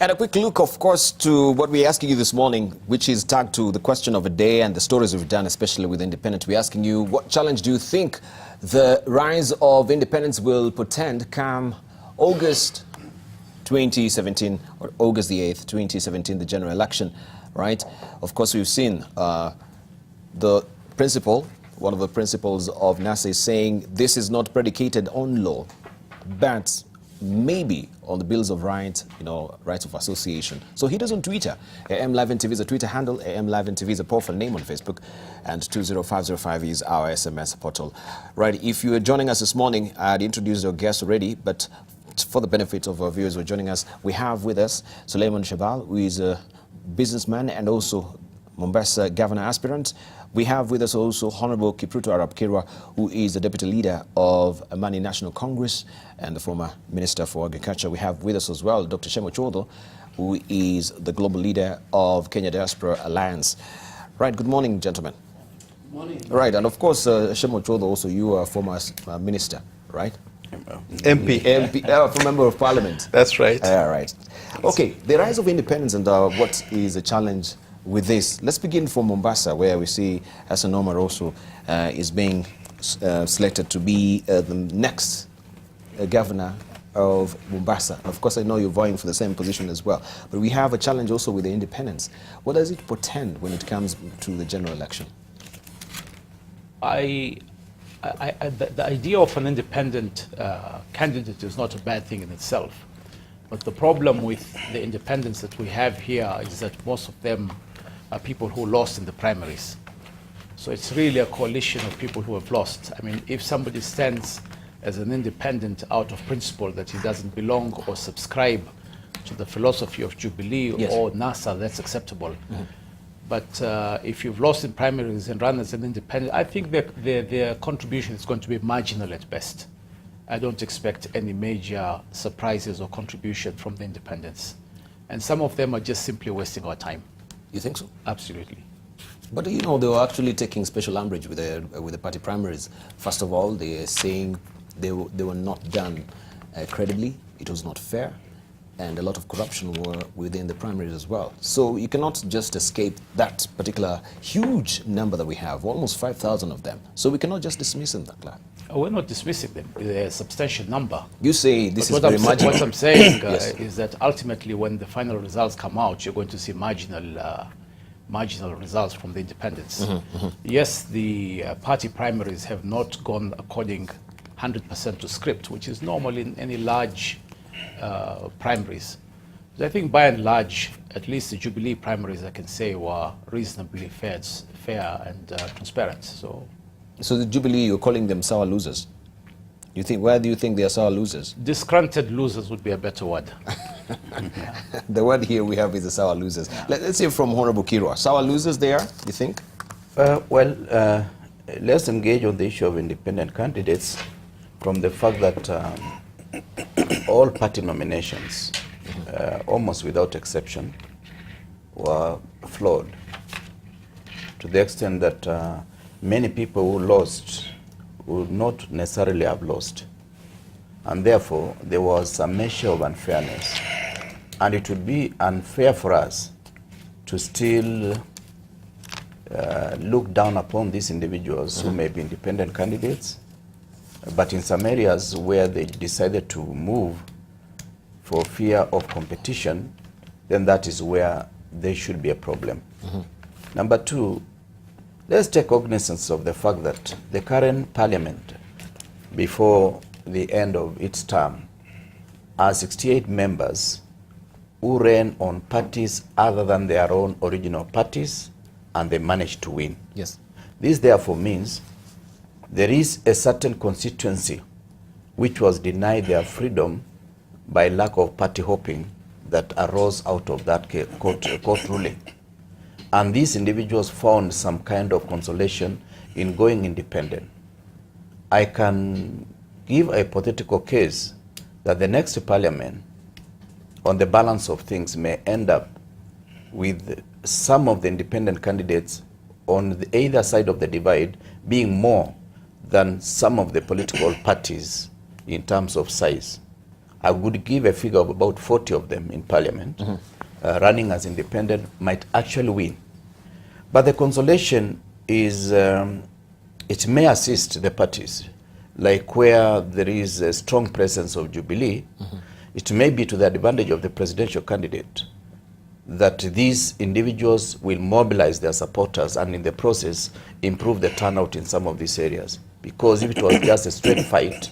And a quick look, of course, to what we're asking you this morning, which is tagged to the question of the day and the stories we've done, especially with Independent. We're asking you, what challenge do you think the rise of independence will portend come August 2017, or August the 8th, 2017, the general election, right? Of course, we've seen the principle, one of the principles of NASA is saying this is not predicated on law, but maybe on the Bills of Rights, rights of association. So hit us on Twitter. AM Live NTV is a Twitter handle. AM Live NTV is a profile name on Facebook. And 20505 is our SMS portal. Right, if you are joining us this morning, I'd introduced your guest already, but for the benefit of our viewers who are joining us, we have with us Suleiman Shabal, who is a businessman and also Mombasa governor aspirant. We have with us also Honorable Kipruto Arap Kirwa, who is the deputy leader of Amani National Congress and the former Minister for Agriculture. We have with us as well Dr. Shemo Chodho, who is the global leader of Kenya Diaspora Alliance. Right, good morning, gentlemen. Good morning. Right, and of course, Shemo Chodho, also you are a former minister, right? MP. Member of Parliament. That's right. All right. Okay, the rise of independence and what is the challenge with this. Let's begin from Mombasa, where we see Hassan Omar also is being selected to be the next governor of Mombasa. Of course, I know you're vying for the same position as well, but we have a challenge also with the independence. What does it portend when it comes to the general election? The idea of an independent candidate is not a bad thing in itself. But the problem with the independents that we have here is that most of them are people who lost in the primaries. So it's really a coalition of people who have lost. I mean, if somebody stands as an independent out of principle that he doesn't belong or subscribe to the philosophy of Jubilee yes. or NASA, that's acceptable. Mm-hmm. But if you've lost in primaries and run as an independent, I think that their contribution is going to be marginal at best. I don't expect any major surprises or contribution from the independents. And some of them are just simply wasting our time. You think so? Absolutely. But they were actually taking special umbrage with the party primaries. First of all, they are saying they were not done credibly. It was not fair. And a lot of corruption were within the primaries as well. So you cannot just escape that particular huge number that we have, almost 5,000 of them. So we cannot just dismiss them that class. We're not dismissing them. They're a substantial number. You say this is very marginal. What I'm saying yes. is that ultimately when the final results come out, you're going to see marginal results from the independents. Mm-hmm, mm-hmm. Yes, the party primaries have not gone according 100% to script, which is normal in any large primaries. But I think by and large, at least the Jubilee primaries, I can say, were reasonably fair and transparent. So the Jubilee, you're calling them sour losers? Where do you think they are sour losers? Disgruntled losers would be a better word. The word here we have is the sour losers. Yeah. Let's hear from Honorable Kirwa. Sour losers they are, you think? Let's engage on the issue of independent candidates from the fact that all party nominations, almost without exception, were flawed, to the extent that many people who lost would not necessarily have lost. And therefore, there was a measure of unfairness. And it would be unfair for us to still look down upon these individuals who may be independent candidates, but in some areas where they decided to move for fear of competition, then that is where there should be a problem. Mm-hmm. Number two, let's take cognizance of the fact that the current parliament, before the end of its term, has 68 members who ran on parties other than their own original parties, and they managed to win. Yes. This therefore means there is a certain constituency which was denied their freedom by lack of party hopping that arose out of that court ruling. And these individuals found some kind of consolation in going independent. I can give a hypothetical case that the next parliament, on the balance of things, may end up with some of the independent candidates on either side of the divide being more than some of the political parties in terms of size. I would give a figure of about 40 of them in parliament running as independent might actually win. But the consolation is it may assist the parties, like where there is a strong presence of Jubilee, it may be to the advantage of the presidential candidate that these individuals will mobilize their supporters and in the process improve the turnout in some of these areas. Because if it was just a straight fight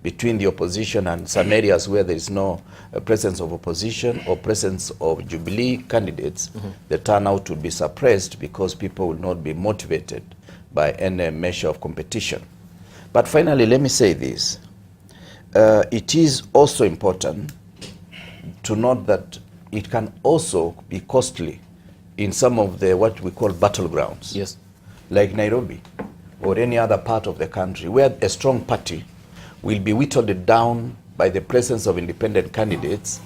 between the opposition and some areas where there is no presence of opposition or presence of Jubilee candidates, the turnout would be suppressed because people will not be motivated by any measure of competition. But finally, let me say this. It is also important to note that it can also be costly in some of the what we call battlegrounds. Yes. Like Nairobi or any other part of the country where a strong party will be whittled down by the presence of independent candidates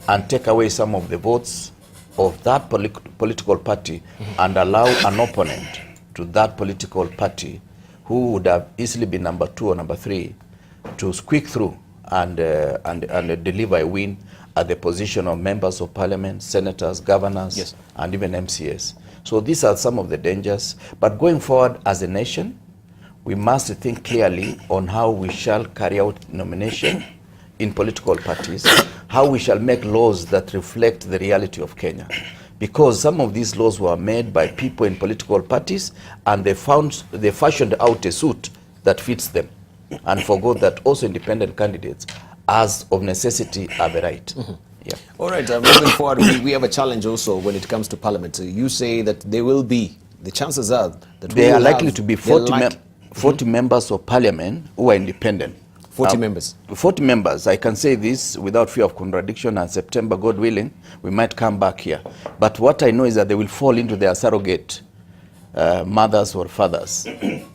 and take away some of the votes of that political party and allow an opponent to that political party who would have easily been number 2 or number 3 to squeak through and deliver a win at the position of members of parliament, senators, governors, yes, and even MCS. So these are some of the dangers. But going forward as a nation, we must think clearly on how we shall carry out nomination in political parties, how we shall make laws that reflect the reality of Kenya. Because some of these laws were made by people in political parties and they fashioned out a suit that fits them and forgot that also independent candidates, as of necessity, have a right. Yeah. All right, moving forward, we have a challenge also when it comes to parliament. You say that there will be, the chances are that there are likely to be 40 members of parliament who are independent. 40 members. 40 members. I can say this without fear of contradiction, and September, God willing, we might come back here. But what I know is that they will fall into their surrogate mothers or fathers.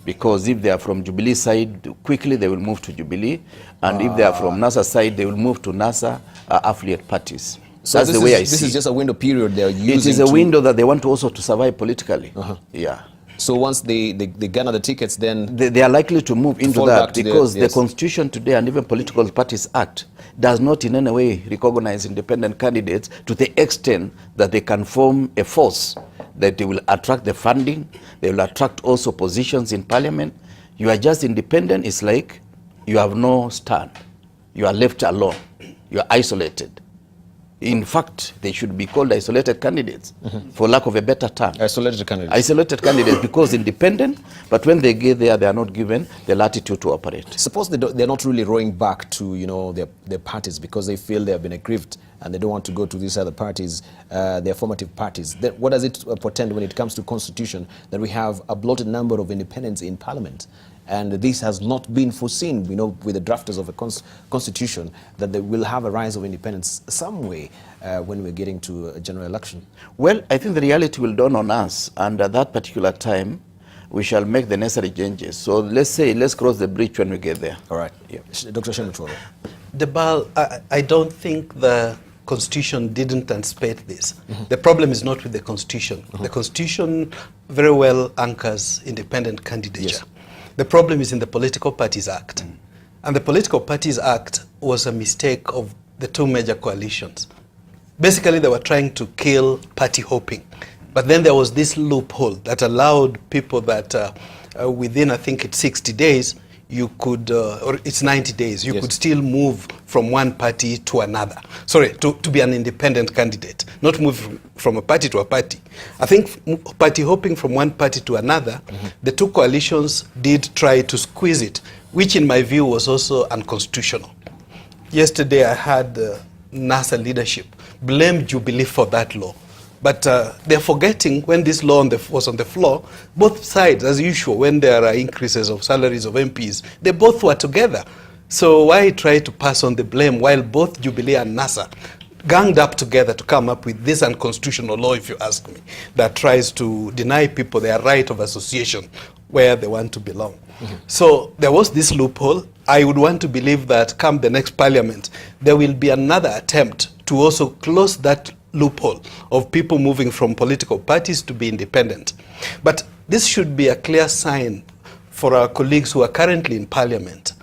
Because if they are from Jubilee side, quickly they will move to Jubilee. And if they are from NASA side, they will move to NASA affiliate parties. So that's the way I see. This is just a window period they are using. It is a window that they want to also to survive politically. Yeah. So once they garner the tickets, then they are likely to move into that because yes, the Constitution today and even Political Parties Act does not in any way recognize independent candidates to the extent that they can form a force that they will attract the funding, they will attract also positions in parliament. You are just independent, it's like you have no stand. You are left alone. You are isolated. In fact, they should be called isolated candidates, for lack of a better term. Isolated candidates. Isolated candidates, because independent, but when they get there, they are not given the latitude to operate. Suppose they're not really rowing back to, you know, their parties because they feel they have been aggrieved and they don't want to go to these other parties, their formative parties. Then what does it portend when it comes to constitution, that we have a bloated number of independents in parliament? And this has not been foreseen, you know, with the drafters of a constitution, that they will have a rise of independence some way when we're getting to a general election. Well, I think the reality will dawn on us, and at that particular time, we shall make the necessary changes. So let's cross the bridge when we get there. All right. Yeah. Dr. Shemuchoro. Debal, I don't think the Constitution didn't anticipate this. The problem is not with the Constitution. The Constitution very well anchors independent candidature. Yes. The problem is in the Political Parties Act. And the Political Parties Act was a mistake of the two major coalitions. Basically, they were trying to kill party hopping. But then there was this loophole that allowed people that within, I think it's 60 days, you could, or it's 90 days, you could still move from one party to another. Sorry, to be an independent candidate, not move from a party to a party. I think party hopping from one party to another, the two coalitions did try to squeeze it, which in my view was also unconstitutional. Yesterday I had NASA leadership blame Jubilee for that law. But they're forgetting when this law was on the floor, both sides, as usual, when there are increases of salaries of MPs, they both were together. So why try to pass on the blame while both Jubilee and NASA ganged up together to come up with this unconstitutional law, if you ask me, that tries to deny people their right of association where they want to belong. So there was this loophole. I would want to believe that come the next parliament, there will be another attempt to also close that loophole of people moving from political parties to be independent. But this should be a clear sign for our colleagues who are currently in parliament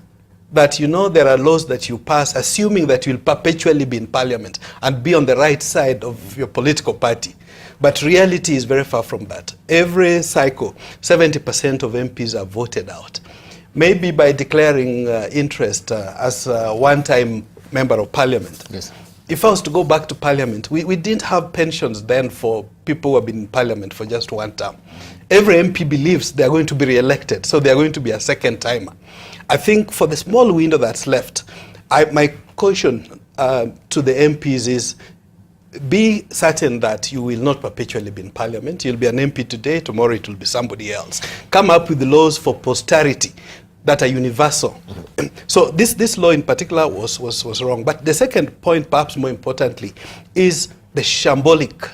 that, you know, there are laws that you pass assuming that you'll perpetually be in parliament and be on the right side of your political party. But reality is very far from that. Every cycle, 70% of MPs are voted out. Maybe by declaring interest as a one-time member of parliament. Yes. If I was to go back to parliament, we didn't have pensions then for people who have been in parliament for just one term. Every MP believes they are going to be re-elected, so they are going to be a second timer. I think for the small window that's left, my caution to the MPs is be certain that you will not perpetually be in parliament. You'll be an MP today, tomorrow it will be somebody else. Come up with laws for posterity that are universal. So this law in particular was wrong. But the second point, perhaps more importantly, is the shambolic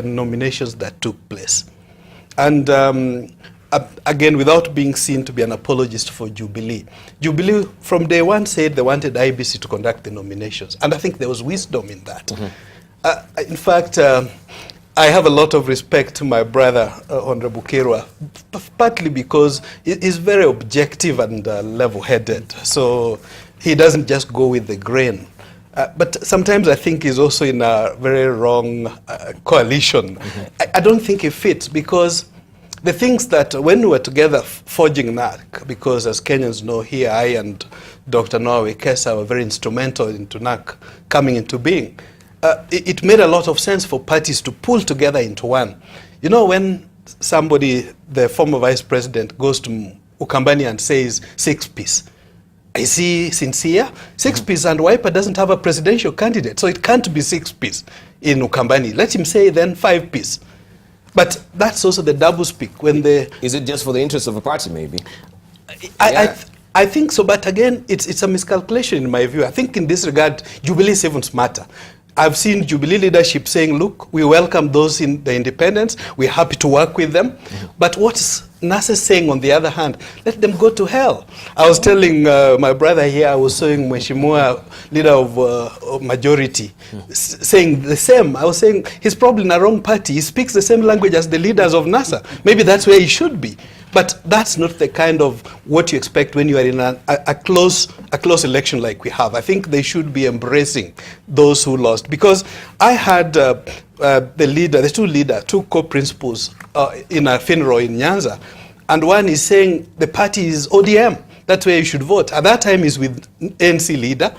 nominations that took place. And again, without being seen to be an apologist for Jubilee, Jubilee from day one said they wanted IBC to conduct the nominations. And I think there was wisdom in that. In fact, I have a lot of respect to my brother, Honorable Kirwa, partly because he's very objective and level-headed. So he doesn't just go with the grain. But sometimes I think he's also in a very wrong coalition. I don't think it fits, because the things that when we were together forging NAC, because as Kenyans know here, I and Dr. Noah Wekesa were very instrumental into NAC coming into being. It made a lot of sense for parties to pull together into one. You know, when somebody, the former vice president, goes to Ukambani and says 6-piece, is he sincere? 6-piece, and Wiper doesn't have a presidential candidate, so it can't be 6-piece in Ukambani. Let him say then 5-piece. But that's also the double speak. When the Is it just for the interest of a party, maybe? I think so, but again, it's a miscalculation in my view. I think in this regard, Jubilee is even smarter. I've seen Jubilee leadership saying, look, we welcome those in the independents, we're happy to work with them. But what's NASA saying on the other hand? Let them go to hell. I was telling my brother here, I was saying Mheshimiwa, leader of majority, saying the same. I was saying he's probably in a wrong party. He speaks the same language as the leaders of NASA. Maybe that's where he should be. But that's not the kind of what you expect when you are in a close election like we have. I think they should be embracing those who lost. Because I had the two co-principals in a funeral in Nyanza, and one is saying the party is ODM. That's where you should vote. At that time, he's with ANC leader.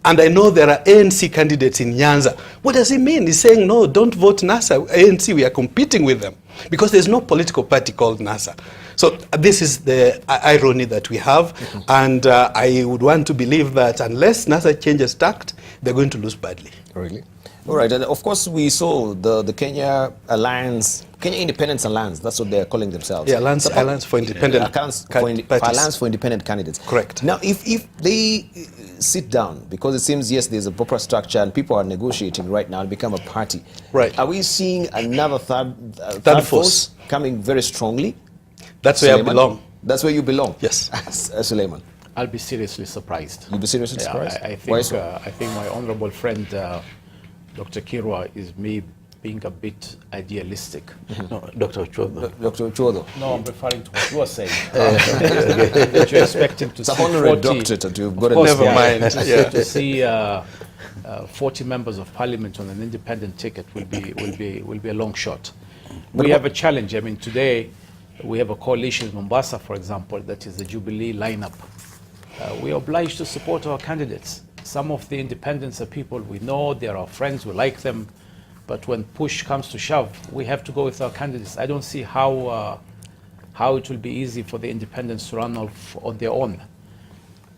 And I know there are ANC candidates in Nyanza. What does he mean? He's saying, no, don't vote NASA. ANC, we are competing with them. Because there's no political party called NASA. So this is the irony that we have. And I would want to believe that unless NASA changes tact, they're going to lose badly. Really? All right. And of course, we saw the Kenya Alliance, Kenya Independence Alliance. That's what they're calling themselves. Yeah, Alliance for Independent Alliance for Independent Candidates. Correct. Now, if they sit down, because it seems, yes, there's a proper structure and people are negotiating right now to become a party. Right. Are we seeing another third force coming very strongly? That's where I belong. That's where you belong? Yes. Suleiman. I'll be seriously surprised. You'll be seriously surprised? I think, Why so? I think my honorable friend, Dr. Kirwa, is me being a bit idealistic. No, Dr. Ochodo. Dr. Ochodo. No, I'm referring to what you are saying. That you're expecting to It's a see honorary 40, doctorate that you've got. Never mind. to see 40 members of parliament on an independent ticket will be a long shot. We have a challenge. I mean, today we have a coalition in Mombasa, for example, that is the Jubilee lineup. We are obliged to support our candidates. Some of the independents are people we know, they are our friends, we like them, but when push comes to shove, we have to go with our candidates. I don't see how it will be easy for the independents to run off on their own.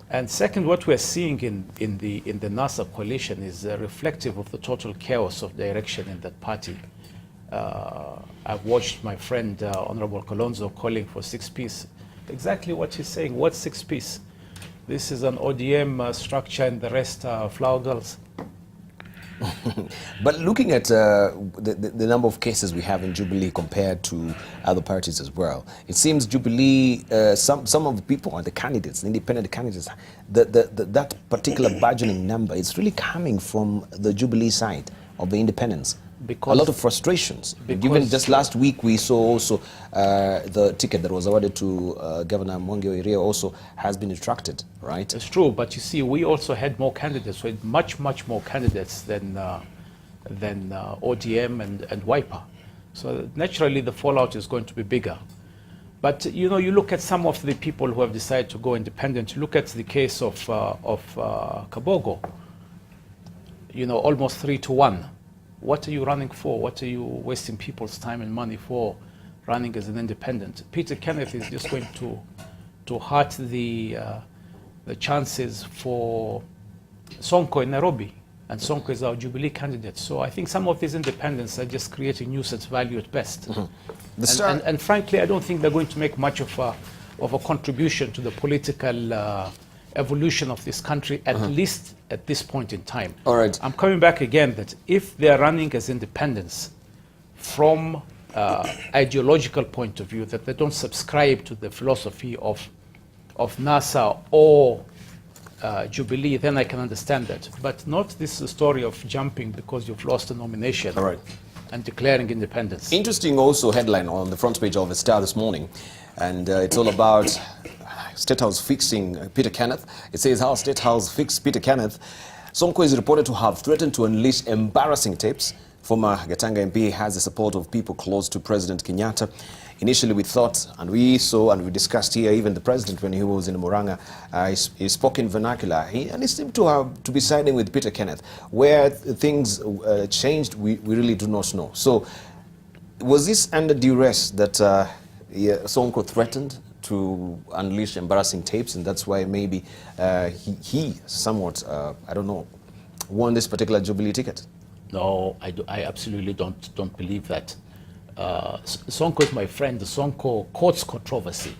And second, what we're seeing in the NASA coalition is reflective of the total chaos of direction in that party. I've watched my friend Honorable Kalonzo calling for 6-piece. Exactly what he's saying. What's 6-piece? This is an ODM structure and the rest are flower girls. But looking at the number of cases we have in Jubilee compared to other parties as well, it seems Jubilee, some of the people, the candidates, the independent candidates, that particular burgeoning number is really coming from the Jubilee side of the independents. a lot of frustrations. Given just last week, we saw also the ticket that was awarded to Governor Mwangi wa Iria also has been retracted, right? It's true, but you see, we also had more candidates. We had much more candidates than ODM and Wiper. So naturally, the fallout is going to be bigger. But you know, you look at some of the people who have decided to go independent. You look at the case of Kabogo. You know, almost 3-1. What are you running for? What are you wasting people's time and money for, running as an independent? Peter Kenneth is just going to hurt the chances for Sonko in Nairobi. And Sonko is our Jubilee candidate. So I think some of these independents are just creating nuisance value at best. And frankly, I don't think they're going to make much of a contribution to the political evolution of this country, at least at this point in time. All right. I'm coming back again that if they're running as independents from ideological point of view, that they don't subscribe to the philosophy of NASA or Jubilee, then I can understand that. But not this story of jumping because you've lost a nomination. All right. And declaring independence. Interesting also headline on the front page of the Star this morning, and it's all about State House fixing Peter Kenneth. It says how State House fixed Peter Kenneth. Sonko is reported to have threatened to unleash embarrassing tapes. Former Gatanga MP has the support of people close to President Kenyatta. Initially we thought, and we saw and we discussed here, even the president when he was in Muranga, he spoke in vernacular, and he seemed to be siding with Peter Kenneth. Where things changed, we really do not know. So was this under duress that Sonko threatened to unleash embarrassing tapes, and that's why maybe he somewhat, I don't know, won this particular Jubilee ticket? No, I absolutely don't believe that. Sonko is my friend. Sonko courts controversy.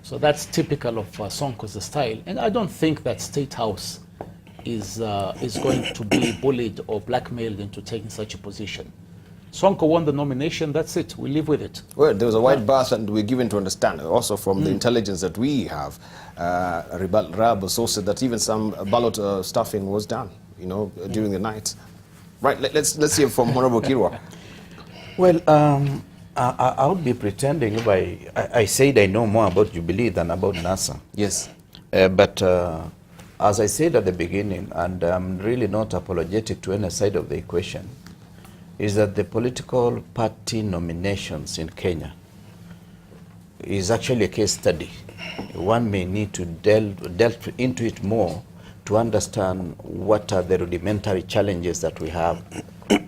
So that's typical of Sonko's style. And I don't think that State House is going to be bullied or blackmailed into taking such a position. Sonko won the nomination, that's it. We live with it. Well, there was a wide berth, and we're given to understand also from the intelligence that we have, Rab also said that even some ballot stuffing was done, you know, during the night. Right, let's hear from Honorable Kirwa. Well, I would be pretending if I said I know more about Jubilee than about NASA. Yes. But as I said at the beginning, and I'm really not apologetic to any side of the equation, is that the political party nominations in Kenya is actually a case study. One may need to delve into it more to understand what are the rudimentary challenges that we have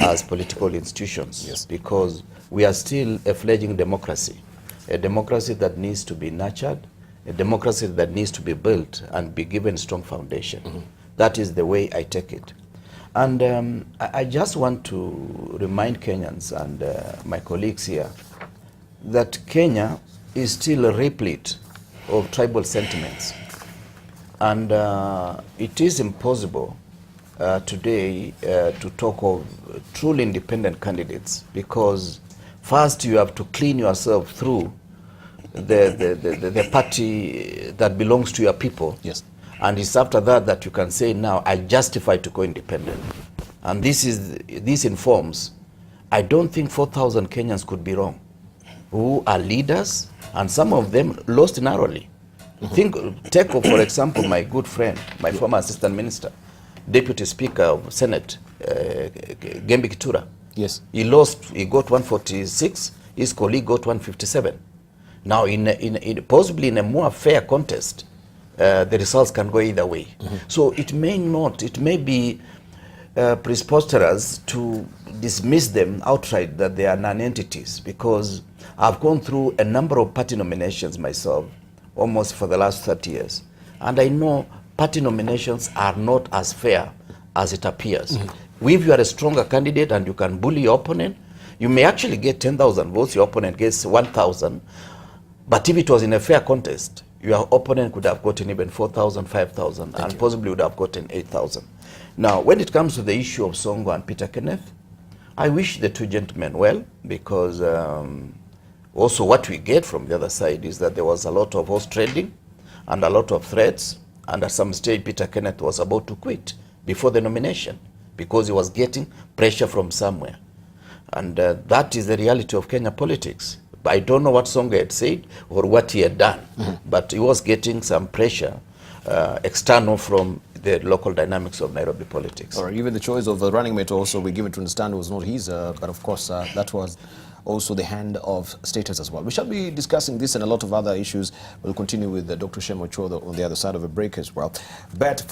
as political institutions. Yes. Because we are still a fledgling democracy, a democracy that needs to be nurtured, a democracy that needs to be built and be given strong foundation. That is the way I take it. And I just want to remind Kenyans and my colleagues here that Kenya is still replete of tribal sentiments. And it is impossible today to talk of truly independent candidates, because first you have to clean yourself through the party that belongs to your people. Yes. And it's after that that you can say, now I justify to go independent. And this informs, I don't think 4,000 Kenyans could be wrong, who are leaders, and some of them lost narrowly. Take, for example, my good friend, my former assistant minister, Deputy Speaker of Senate, Gembi Kitura. Yes. He lost, he got 146, his colleague got 157. Now, possibly in a more fair contest, the results can go either way. So it may be preposterous to dismiss them outright that they are non-entities, because I've gone through a number of party nominations myself, almost for the last 30 years. And I know party nominations are not as fair as it appears. If you are a stronger candidate and you can bully your opponent, you may actually get 10,000 votes, your opponent gets 1,000. But if it was in a fair contest, your opponent could have gotten even 4,000, 5,000, and possibly would have gotten 8,000. Now, when it comes to the issue of Sonko and Peter Kenneth, I wish the two gentlemen well, because also what we get from the other side is that there was a lot of horse trading and a lot of threats, and at some stage Peter Kenneth was about to quit before the nomination because he was getting pressure from somewhere. And that is the reality of Kenya politics. I don't know what Songa had said or what he had done, but he was getting some pressure external from the local dynamics of Nairobi politics. Or even the choice of a running mate also, we give it to understand, was not his, but of course that was also the hand of status as well. We shall be discussing this and a lot of other issues. We'll continue with Dr. Shemo Chodho on the other side of a break as well. But